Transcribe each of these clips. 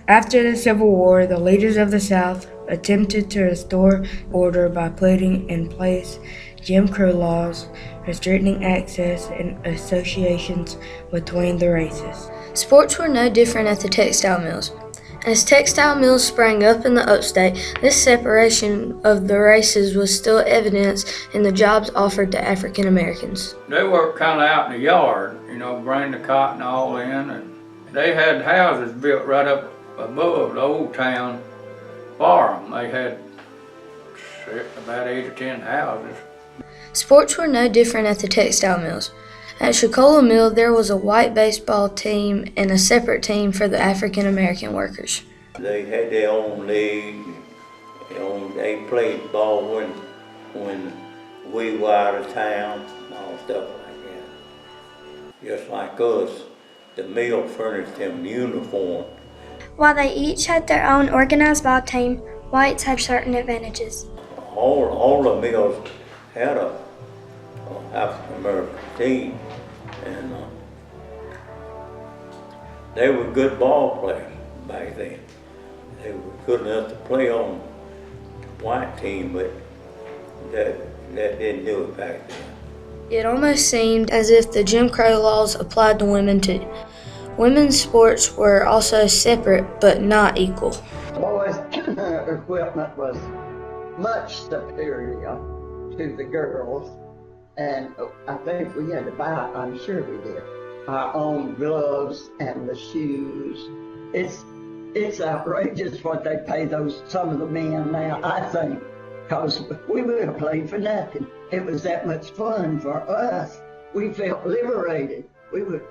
After the Civil War, the leaders of the South attempted to restore order by putting in place Jim Crow laws, restricting access and associations between the races. Sports were no different at the textile mills. As textile mills sprang up in the upstate, this separation of the races was still evidenced in the jobs offered to African Americans. They worked kind of out in the yard, bring the cotton all in, and they had houses built right up above the old town farm. They had about 8 or 10 houses. Sports were no different at the textile mills. At Shakola Mill, there was a white baseball team and a separate team for the African American workers. They had their own league. They played ball when we were out of town and all stuff like that. Just like us, the mill furnished them uniform. While they each had their own organized ball team, whites had certain advantages. All the mills had a African American team, and they were good ball players back then. They were good enough to play on the white team, but that didn't do it back then. It almost seemed as if the Jim Crow laws applied to women too. Women's sports were also separate but not equal. Boys' equipment was much superior to the girls. And I think we had to buy, I'm sure we did, our own gloves and the shoes. It's outrageous what they pay some of the men now, I think, because we would have played for nothing. It was that much fun for us. We felt liberated. We would,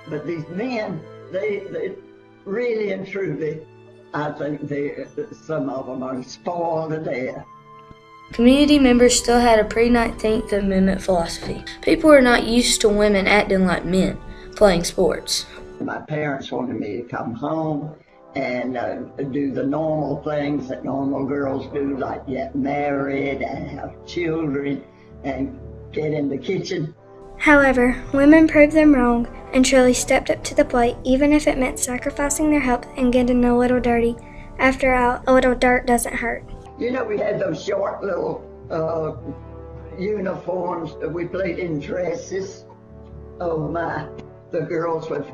but these men, they really and truly, I think some of them are spoiled to death. Community members still had a pre-19th Amendment philosophy. People were not used to women acting like men, playing sports. My parents wanted me to come home and do the normal things that normal girls do, like get married and have children and get in the kitchen. However, women proved them wrong and truly stepped up to the plate, even if it meant sacrificing their health and getting a little dirty. After all, a little dirt doesn't hurt. We had those short little uniforms. We played in dresses. Oh my, the girls would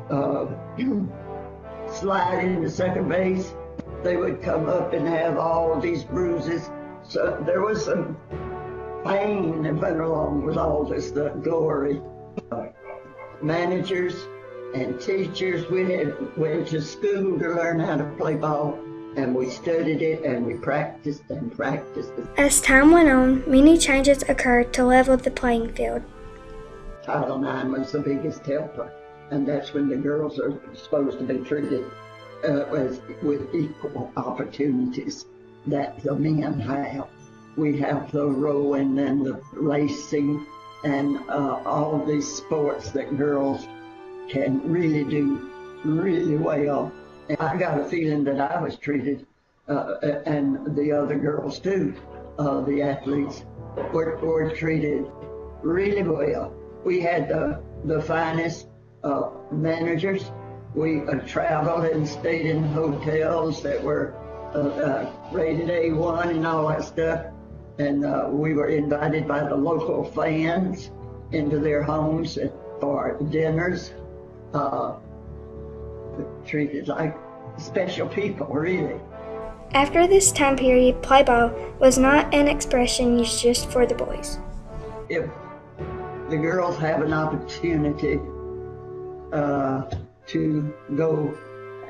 slide into second base. They would come up and have all these bruises. So there was some pain that went along with all this glory. Managers and teachers, we went to school to learn how to play ball. And we studied it and we practiced and practiced it. As time went on, many changes occurred to level the playing field. Title IX was the biggest helper, and that's when the girls are supposed to be treated with equal opportunities that the men have. We have the rowing and the racing and all these sports that girls can really do really well. I got a feeling that I was treated, and the other girls too, the athletes, were treated really well. We had the finest managers. We traveled and stayed in hotels that were rated A1 and all that stuff. And we were invited by the local fans into their homes for dinners. Treated like special people, really. After this time period, play ball was not an expression used just for the boys. If the girls have an opportunity to go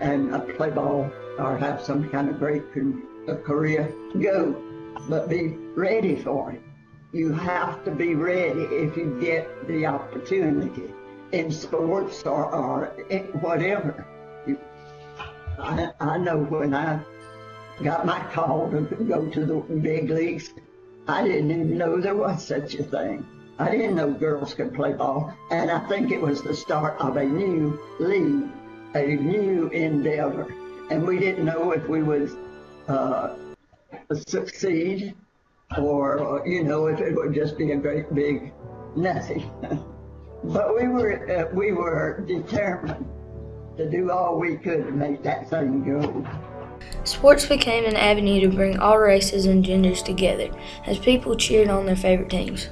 and play ball or have some kind of great career, go, but be ready for it. You have to be ready if you get the opportunity in sports or whatever. I know when I got my call to go to the big leagues, I didn't even know there was such a thing. I didn't know girls could play ball, and I think it was the start of a new league, a new endeavor, and we didn't know if we would succeed or, if it would just be a great big nothing. But we were determined to do all we could to make that thing go. Sports became an avenue to bring all races and genders together as people cheered on their favorite teams.